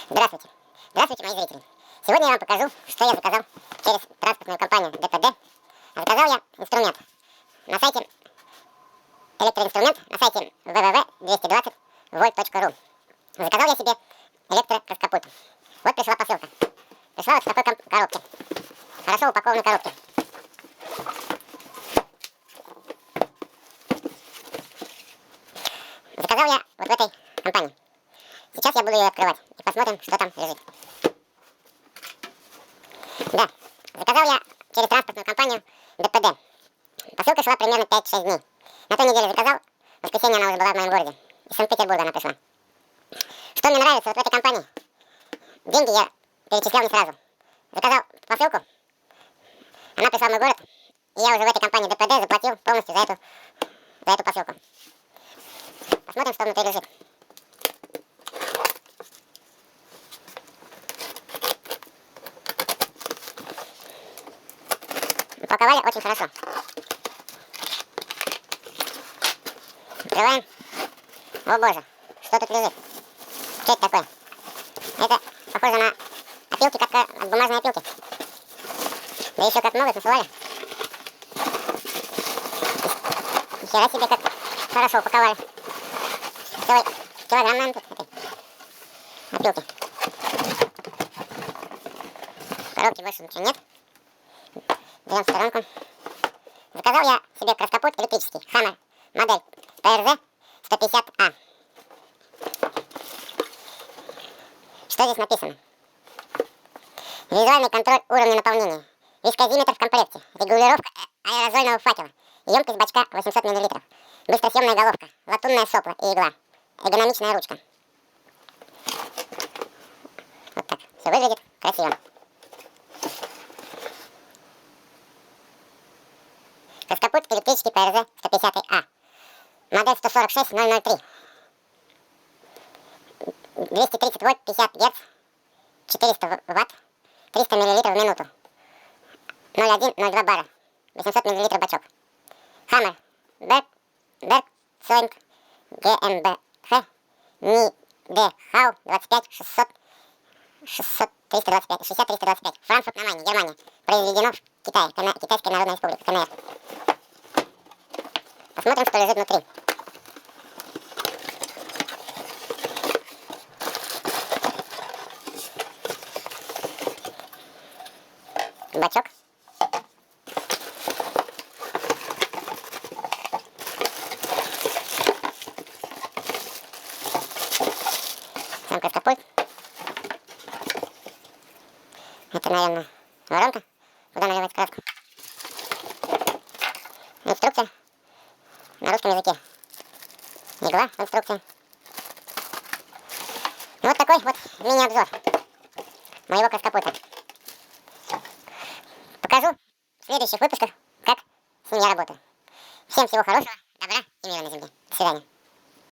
Здравствуйте. Здравствуйте, мои зрители. Сегодня я вам покажу, что я заказал через транспортную компанию ДПД. Заказал я инструмент на сайте электроинструмент на сайте www.220volt.ru. Заказал я себе электрокраскопульт. Вот пришла посылка. Пришла вот в такой коробке. Хорошо упакованной коробке. Заказал я вот в этой компании. Сейчас я буду ее открывать и посмотрим, что там лежит. Да, заказал я через транспортную компанию ДПД. Посылка шла примерно 5-6 дней. На той неделе заказал, в воскресенье она уже была в моем городе. Из Санкт-Петербурга она пришла. Что мне нравится вот в этой компании? Деньги я перечислял не сразу. Заказал посылку, она пришла в мой город, и я уже в этой компании ДПД заплатил полностью за эту посылку. Посмотрим, что внутри лежит. Упаковали очень хорошо. Открываем. О боже, что тут лежит? Что это такое? Это похоже на опилки, как от бумажной опилки. Да еще как много насылали. Нихера себе, как хорошо упаковали. Целый килограмм, наверное, тут этой опилки. В коробке больше ничего нет. Берем в сторонку. Заказал я себе краскопульт электрический. Hammer. Модель PRZ 150A. Что здесь написано? Визуальный контроль уровня наполнения. Вискозиметр в комплекте. Регулировка аэрозольного факела. Емкость бачка 800 мл. Быстросъемная головка. Латунное сопло и игла. Эргономичная ручка. Вот так. Все выглядит красиво. Краскопульт электрический PRZ 150A. Модель 146003. 230 вольт, 50 герц, 400 ватт, 300 мл в минуту. 0,1-0,2 бара. 800 мл бачок. Hammer. Bergzoing GmbH. Нидехау 25 600 325 60 325. Франкфурт на Майне, Германия. Произведено в Китае. Китайская Народная Республика. КНР. Посмотрим, что лежит внутри. Бачок. Сам краскопульт. Это, наверное, воронка, куда наливать краску. Инструкция на русском языке. Игла в инструкции. Ну, вот такой вот мини-обзор моего краскопульта. Покажу в следующих выпусках, как с ним я работаю. Всем всего хорошего, добра и мира на земле. До свидания.